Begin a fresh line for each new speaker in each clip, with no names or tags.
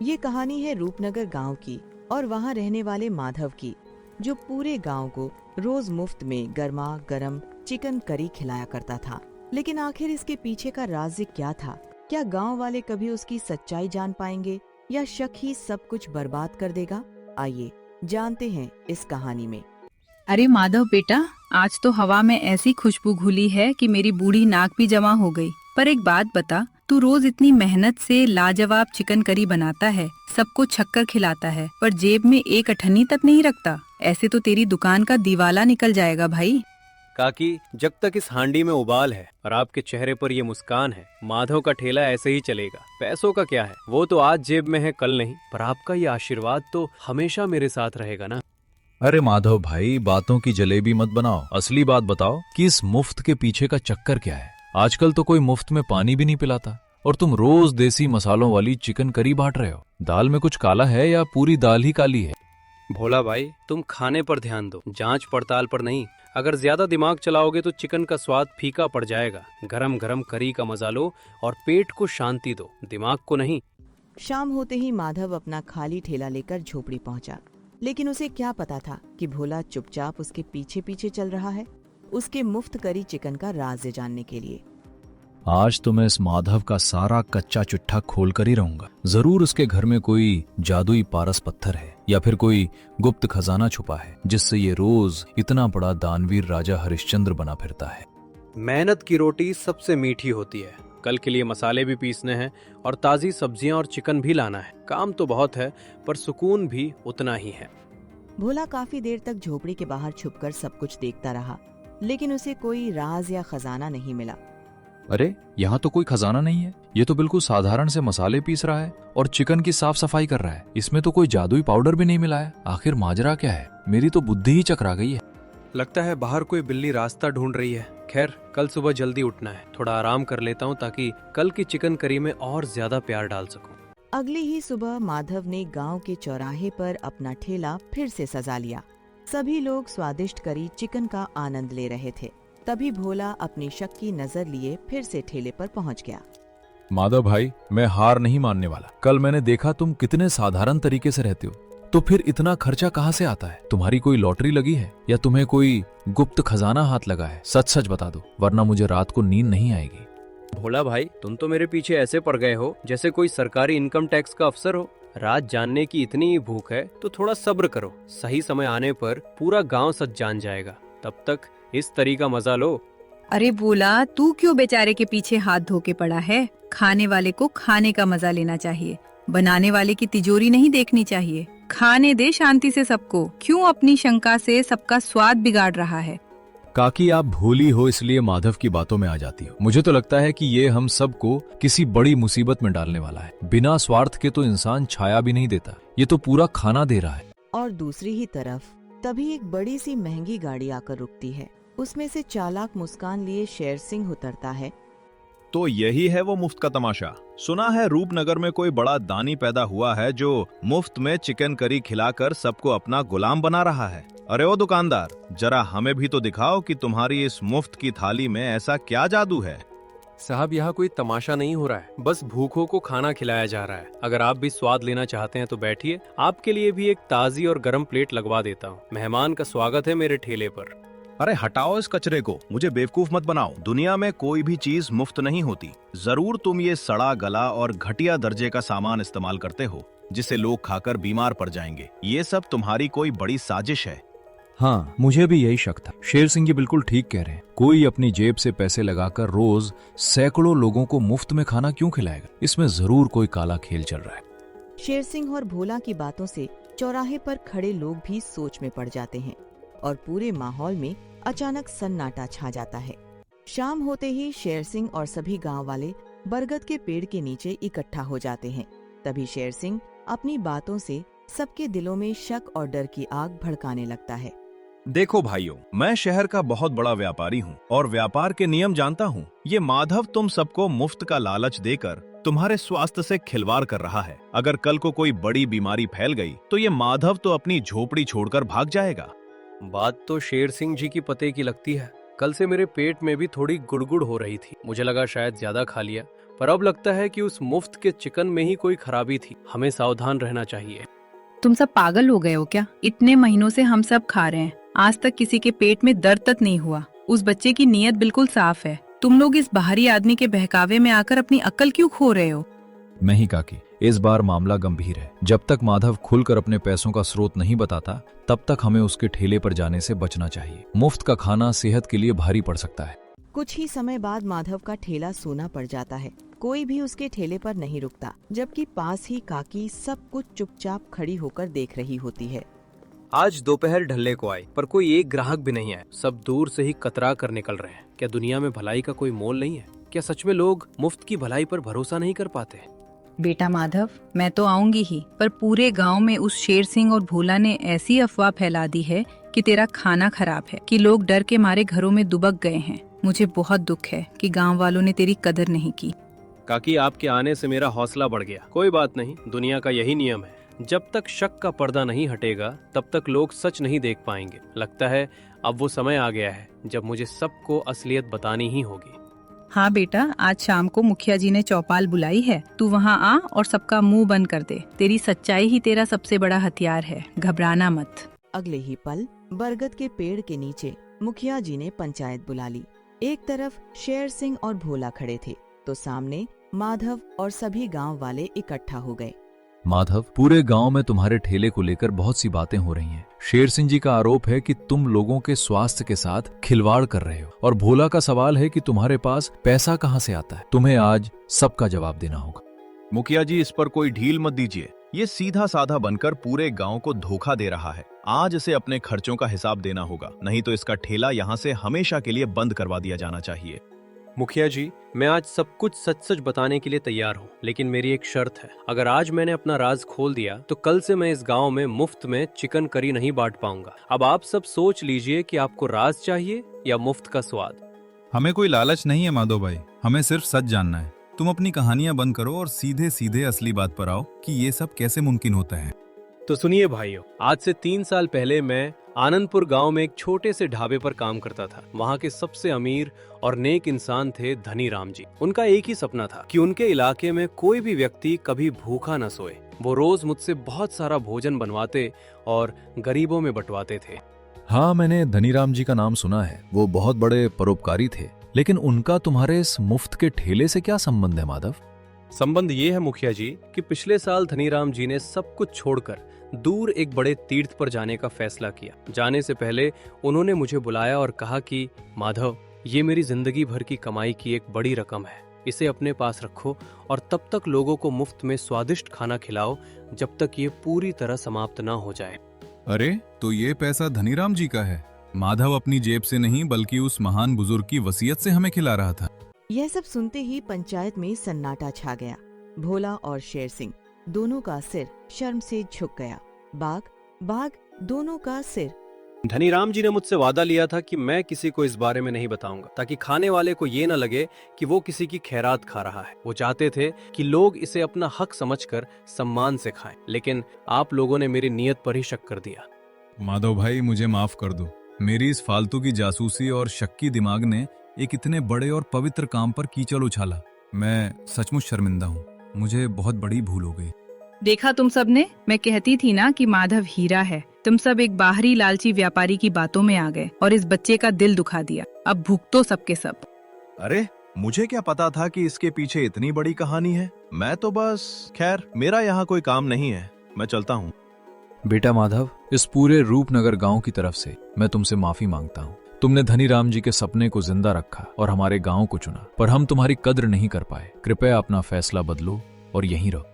ये कहानी है रूपनगर गांव की और वहाँ रहने वाले माधव की, जो पूरे गांव को रोज मुफ्त में गर्मा गर्म चिकन करी खिलाया करता था। लेकिन आखिर इसके पीछे का राज क्या था? क्या गांव वाले कभी उसकी सच्चाई जान पाएंगे या शक ही सब कुछ बर्बाद कर देगा? आइए जानते हैं इस कहानी में।
अरे माधव बेटा, आज तो हवा में ऐसी खुशबू घुली है कि मेरी बूढ़ी नाक भी जमा हो गई। पर एक बात बता, तू रोज इतनी मेहनत से लाजवाब चिकन करी बनाता है, सबको छक्कर खिलाता है, पर जेब में एक अठन्नी तक नहीं रखता। ऐसे तो तेरी दुकान का दिवाला निकल जाएगा भाई।
काकी, जब तक इस हांडी में उबाल है और आपके चेहरे पर ये मुस्कान है, माधव का ठेला ऐसे ही चलेगा। पैसों का क्या है, वो तो आज जेब में है, कल नहीं। पर आपका ये आशीर्वाद तो हमेशा मेरे साथ रहेगा ना।
अरे माधव भाई, बातों की जलेबी मत बनाओ, असली बात बताओ कि इस मुफ्त के पीछे का चक्कर क्या है। आजकल तो कोई मुफ्त में पानी भी नहीं पिलाता और तुम रोज देसी मसालों वाली चिकन करी बांट रहे हो। दाल में कुछ काला है या पूरी दाल ही काली है?
भोला भाई, तुम खाने पर ध्यान दो, जांच पड़ताल पर नहीं। अगर ज्यादा दिमाग चलाओगे तो चिकन का स्वाद फीका पड़ जाएगा। गरम गरम करी का मजा लो और पेट को शांति दो, दिमाग को नहीं।
शाम होते ही माधव अपना खाली ठेला लेकर झोपड़ी पहुंचा, लेकिन उसे क्या पता था कि भोला चुपचाप उसके पीछे पीछे चल रहा है, उसके मुफ्त करी चिकन का राज जानने के लिए।
आज तो मैं इस माधव का सारा कच्चा चिट्ठा खोल कर ही रहूंगा। जरूर उसके घर में कोई जादुई पारस पत्थर है या फिर कोई गुप्त खजाना छुपा है, जिससे ये रोज इतना बड़ा दानवीर राजा हरिश्चंद्र बना फिरता है।
मेहनत की रोटी सबसे मीठी होती है। कल के लिए मसाले भी पीसने हैं और ताजी सब्जियां और चिकन भी लाना है। काम तो बहुत है, पर सुकून भी उतना ही है।
भोला काफी देर तक झोपड़ी के बाहर छुपकर सब कुछ देखता रहा, लेकिन उसे कोई राज या खजाना नहीं मिला।
अरे, यहाँ तो कोई खजाना नहीं है। ये तो बिल्कुल साधारण से मसाले पीस रहा है और चिकन की साफ सफाई कर रहा है। इसमें तो कोई जादुई पाउडर भी नहीं मिला है। आखिर माजरा क्या है? मेरी तो बुद्धि ही चकरा गई है।
लगता है बाहर कोई बिल्ली रास्ता ढूंढ रही है। खैर, कल सुबह जल्दी उठना है, थोड़ा आराम कर लेता हूँ ताकि कल की चिकन करी में और ज्यादा प्यार डाल सकूं।
अगली ही सुबह माधव ने गांव के चौराहे पर अपना ठेला फिर से सजा लिया। सभी लोग स्वादिष्ट करी चिकन का आनंद ले रहे थे। तभी भोला अपनी शक की नजर लिए फिर से ठेले पर पहुंच गया।
माधव भाई, मैं हार नहीं मानने वाला। कल मैंने देखा तुम कितने साधारण तरीके से रहते हो, तो फिर इतना खर्चा कहाँ से आता है? तुम्हारी कोई लॉटरी लगी है या तुम्हें कोई गुप्त खजाना हाथ लगा है? सच सच बता दो, वरना मुझे रात को नींद नहीं आएगी।
भोला भाई, तुम तो मेरे पीछे ऐसे पड़ गए हो जैसे कोई सरकारी इनकम टैक्स का अफसर हो। राज जानने की इतनी ही भूख है तो थोड़ा सब्र करो। सही समय आने पर पूरा गांव सच जान जाएगा। तब तक इस तरी का मजा लो।
अरे बोला, तू क्यों बेचारे के पीछे हाथ धो के पड़ा है? खाने वाले को खाने का मजा लेना चाहिए, बनाने वाले की तिजोरी नहीं देखनी चाहिए। खाने दे शांति से सबको। क्यों अपनी शंका से सबका स्वाद बिगाड़ रहा है?
काकी, आप भोली हो इसलिए माधव की बातों में आ जाती हो। मुझे तो लगता है कि ये हम सबको किसी बड़ी मुसीबत में डालने वाला है। बिना स्वार्थ के तो इंसान छाया भी नहीं देता, ये तो पूरा खाना दे रहा है।
और दूसरी ही तरफ तभी एक बड़ी सी महंगी गाड़ी आकर रुकती है। उसमें से चालाक मुस्कान लिए शेर सिंह उतरता है।
तो यही है वो मुफ्त का तमाशा। सुना है रूपनगर में कोई बड़ा दानी पैदा हुआ है जो मुफ्त में चिकन करी खिलाकर सबको अपना गुलाम बना रहा है। अरे ओ दुकानदार, जरा हमें भी तो दिखाओ कि तुम्हारी इस मुफ्त की थाली में ऐसा क्या जादू है।
साहब, यहाँ कोई तमाशा नहीं हो रहा है, बस भूखों को खाना खिलाया जा रहा है। अगर आप भी स्वाद लेना चाहते हैं तो बैठिए, आपके लिए भी एक ताजी और गर्म प्लेट लगवा देता हूँ। मेहमान का स्वागत है मेरे ठेले पर।
अरे हटाओ इस कचरे को, मुझे बेवकूफ मत बनाओ। दुनिया में कोई भी चीज मुफ्त नहीं होती। जरूर तुम ये सड़ा गला और घटिया दर्जे का सामान इस्तेमाल करते हो, जिसे लोग खाकर बीमार पड़ जाएंगे। ये सब तुम्हारी कोई बड़ी साजिश है।
हाँ, मुझे भी यही शक था। शेर सिंह ये बिल्कुल ठीक कह रहे हैं। कोई अपनी जेब से पैसे लगाकर रोज सैकड़ों लोगों को मुफ्त में खाना क्यों खिलाएगा? इसमें जरूर कोई काला खेल चल रहा है।
शेर सिंह और भोला की बातों से चौराहे पर खड़े लोग भी सोच में पड़ जाते हैं और पूरे माहौल में अचानक सन्नाटा छा जाता है। शाम होते ही शेर सिंह और सभी गांव वाले बरगद के पेड़ के नीचे इकट्ठा हो जाते हैं। तभी शेर सिंह अपनी बातों से सबके दिलों में शक और डर की आग भड़काने लगता है।
देखो भाइयों, मैं शहर का बहुत बड़ा व्यापारी हूँ और व्यापार के नियम जानता हूँ। ये माधव तुम सबको मुफ्त का लालच देकर तुम्हारे स्वास्थ्य से खिलवाड़ कर रहा है। अगर कल को कोई बड़ी बीमारी फैल गई तो ये माधव तो अपनी झोपड़ी छोड़कर भाग जाएगा।
बात तो शेर सिंह जी की पते की लगती है। कल से मेरे पेट में भी थोड़ी गुड़गुड़ हो रही थी। मुझे लगा शायद ज्यादा खा लिया, पर अब लगता है कि उस मुफ्त के चिकन में ही कोई खराबी थी। हमें सावधान रहना चाहिए।
तुम सब पागल हो गए हो क्या? इतने महीनों से हम सब खा रहे हैं, आज तक किसी के पेट में दर्द तक नहीं हुआ। उस बच्चे की नीयत बिल्कुल साफ है। तुम लोग इस बाहरी आदमी के बहकावे में आकर अपनी अक्ल क्यों खो रहे हो?
नहीं काकी, इस बार मामला गंभीर है। जब तक माधव खुलकर अपने पैसों का स्रोत नहीं बताता, तब तक हमें उसके ठेले पर जाने से बचना चाहिए। मुफ्त का खाना सेहत के लिए भारी पड़ सकता है।
कुछ ही समय बाद माधव का ठेला सूना पड़ जाता है। कोई भी उसके ठेले पर नहीं रुकता, जबकि पास ही काकी सब कुछ चुपचाप खड़ी होकर देख रही होती है।
आज दोपहर ढलने को आई, पर कोई एक ग्राहक भी नहीं आया। सब दूर से ही कतरा कर निकल रहे हैं। क्या दुनिया में भलाई का कोई मोल नहीं है? क्या सच में लोग मुफ्त की भलाई पर भरोसा नहीं कर पाते?
बेटा माधव, मैं तो आऊंगी ही, पर पूरे गांव में उस शेर सिंह और भोला ने ऐसी अफवाह फैला दी है कि तेरा खाना खराब है कि लोग डर के मारे घरों में दुबक गए हैं। मुझे बहुत दुख है कि गांव वालों ने तेरी कदर नहीं की।
काकी, आपके आने से मेरा हौसला बढ़ गया। कोई बात नहीं, दुनिया का यही नियम है। जब तक शक का पर्दा नहीं हटेगा, तब तक लोग सच नहीं देख पाएंगे। लगता है अब वो समय आ गया है जब मुझे सबको असलियत बतानी ही होगी।
हाँ बेटा, आज शाम को मुखिया जी ने चौपाल बुलाई है। तू वहाँ आ और सबका मुंह बंद कर दे। तेरी सच्चाई ही तेरा सबसे बड़ा हथियार है, घबराना मत।
अगले ही पल बरगद के पेड़ के नीचे मुखिया जी ने पंचायत बुला ली। एक तरफ शेर सिंह और भोला खड़े थे, तो सामने माधव और सभी गांव वाले इकट्ठा हो गए।
माधव, पूरे गांव में तुम्हारे ठेले को लेकर बहुत सी बातें हो रही हैं। शेर सिंह जी का आरोप है कि तुम लोगों के स्वास्थ्य के साथ खिलवाड़ कर रहे हो, और भोला का सवाल है कि तुम्हारे पास पैसा कहां से आता है। तुम्हें आज सबका जवाब देना होगा।
मुखिया जी, इस पर कोई ढील मत दीजिए। ये सीधा साधा बनकर पूरे गांव को धोखा दे रहा है। आज इसे अपने खर्चों का हिसाब देना होगा, नहीं तो इसका ठेला यहाँ से हमेशा के लिए बंद करवा दिया जाना चाहिए।
मुखिया जी, मैं आज सब कुछ सच सच बताने के लिए तैयार हूँ, लेकिन मेरी एक शर्त है। अगर आज मैंने अपना राज खोल दिया तो कल से मैं इस गांव में मुफ्त में चिकन करी नहीं बांट पाऊंगा। अब आप सब सोच लीजिए कि आपको राज चाहिए या मुफ्त का स्वाद।
हमें कोई लालच नहीं है माधव भाई, हमें सिर्फ सच जानना है। तुम अपनी कहानियां बंद करो और सीधे सीधे असली बात पर आओ कि ये सब कैसे मुमकिन होता है।
तो सुनिए भाइयों, आज से 3 साल पहले मैं आनंदपुर गांव में एक छोटे से ढाबे पर काम करता था। वहां के सबसे अमीर और नेक इंसान थे धनी राम जी। उनका एक ही सपना था कि उनके इलाके में कोई भी व्यक्ति कभी भूखा न सोए। वो रोज मुझसे बहुत सारा भोजन बनवाते और गरीबों में बंटवाते थे।
हाँ, मैंने धनीराम जी का नाम सुना है। वो बहुत बड़े परोपकारी थे, लेकिन उनका तुम्हारे इस मुफ्त के ठेले से क्या संबंध है माधव?
संबंध ये है मुखिया जी कि पिछले साल धनीराम जी ने सब कुछ छोड़कर दूर एक बड़े तीर्थ पर जाने का फैसला किया। जाने से पहले उन्होंने मुझे बुलाया और कहा कि माधव, ये मेरी जिंदगी भर की कमाई की एक बड़ी रकम है। इसे अपने पास रखो और तब तक लोगों को मुफ्त में स्वादिष्ट खाना खिलाओ जब तक ये पूरी तरह समाप्त ना हो जाए।
अरे, तो ये पैसा धनीराम जी का है। माधव अपनी जेब से नहीं बल्कि उस महान बुजुर्ग की वसीयत से हमें खिला रहा था।
यह सब सुनते ही पंचायत में सन्नाटा छा गया। भोला और शेर सिंह दोनों का सिर शर्म से झुक गया। बाघ दोनों का सिर।
धनीराम जी ने मुझसे वादा लिया था कि मैं किसी को इस बारे में नहीं बताऊंगा, ताकि खाने वाले को ये न लगे कि वो किसी की खैरात खा रहा है। वो चाहते थे कि लोग इसे अपना हक समझकर सम्मान से खाएं, लेकिन आप लोगों ने मेरी नीयत पर ही शक कर दिया।
माधव भाई, मुझे माफ कर दो। मेरी इस फालतू की जासूसी और शक्की दिमाग ने एक इतने बड़े और पवित्र काम पर कीचड़ उछाला। मैं सचमुच शर्मिंदा हूँ। मुझे बहुत बड़ी भूल हो गई।
देखा तुम सब ने, मैं कहती थी ना कि माधव हीरा है। तुम सब एक बाहरी लालची व्यापारी की बातों में आ गए और इस बच्चे का दिल दुखा दिया। अब भुगतो सबके सब।
अरे, मुझे क्या पता था कि इसके पीछे इतनी बड़ी कहानी है। मैं तो बस, खैर, मेरा यहाँ कोई काम नहीं है, मैं चलता हूँ।
बेटा माधव, इस पूरे रूपनगर गांव की तरफ से मैं तुमसे माफी मांगता हूँ। तुमने धनीराम जी के सपने को जिंदा रखा और हमारे गांव को चुना, पर हम तुम्हारी कद्र नहीं कर पाए। कृपया अपना फैसला बदलो और यहीं रहो।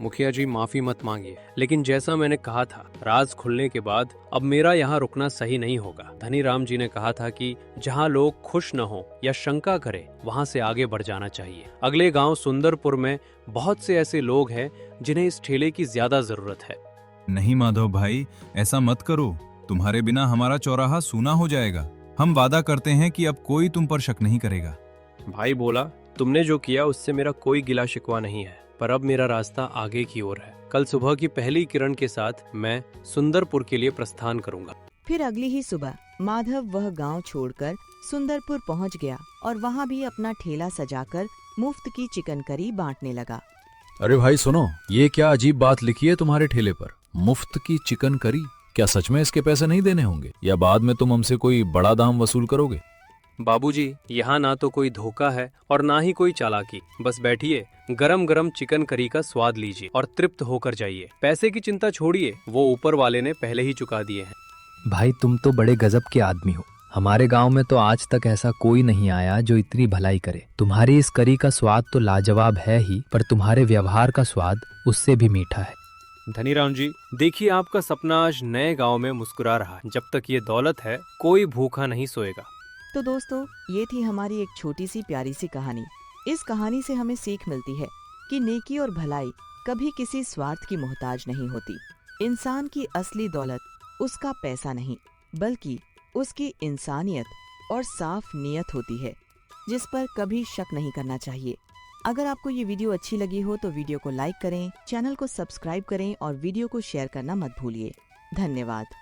मुखिया जी, माफी मत मांगिए, लेकिन जैसा मैंने कहा था, राज खुलने के बाद अब मेरा यहाँ रुकना सही नहीं होगा। धनीराम जी ने कहा था कि जहाँ लोग खुश न हो या शंका करे, वहाँ से आगे बढ़ जाना चाहिए। अगले गांव सुंदरपुर में बहुत से ऐसे लोग हैं जिन्हें इस ठेले की ज्यादा जरूरत है।
नहीं माधव भाई, ऐसा मत करो। तुम्हारे बिना हमारा चौराहा सूना हो जाएगा। हम वादा करते हैं कि अब कोई तुम पर शक नहीं करेगा।
भाई बोला, तुमने जो किया उससे मेरा कोई गिला शिकवा नहीं है, पर अब मेरा रास्ता आगे की ओर है। कल सुबह की पहली किरण के साथ मैं सुंदरपुर के लिए प्रस्थान करूंगा।
फिर अगली ही सुबह माधव वह गांव छोड़कर सुंदरपुर पहुंच गया और वहां भी अपना ठेला सजाकर मुफ्त की चिकन करी बांटने लगा।
अरे भाई सुनो, ये क्या अजीब बात लिखी है तुम्हारे ठेले पर? मुफ्त की चिकन करी? क्या सच में इसके पैसे नहीं देने होंगे, या बाद में तुम हमसे कोई बड़ा दाम वसूल करोगे?
बाबूजी, यहाँ ना तो कोई धोखा है और ना ही कोई चालाकी। बस बैठिए, गरम गरम चिकन करी का स्वाद लीजिए और तृप्त होकर जाइए। पैसे की चिंता छोड़िए, वो ऊपर वाले ने पहले ही चुका दिए हैं।
भाई तुम तो बड़े गजब के आदमी हो। हमारे गांव में तो आज तक ऐसा कोई नहीं आया जो इतनी भलाई करे। तुम्हारी इस करी का स्वाद तो लाजवाब है ही, पर तुम्हारे व्यवहार का स्वाद उससे भी मीठा है।
धनीराम जी, देखिए आपका सपना आज नए गांव में मुस्कुरा रहा है। जब तक ये दौलत है, कोई भूखा नहीं सोएगा।
तो दोस्तों, ये थी हमारी एक छोटी सी प्यारी सी कहानी। इस कहानी से हमें सीख मिलती है कि नेकी और भलाई कभी किसी स्वार्थ की मोहताज नहीं होती। इंसान की असली दौलत उसका पैसा नहीं, बल्कि उसकी इंसानियत और साफ नीयत होती है, जिस पर कभी शक नहीं करना चाहिए। अगर आपको ये वीडियो अच्छी लगी हो तो वीडियो को लाइक करें, चैनल को सब्सक्राइब करें और वीडियो को शेयर करना मत भूलिए। धन्यवाद।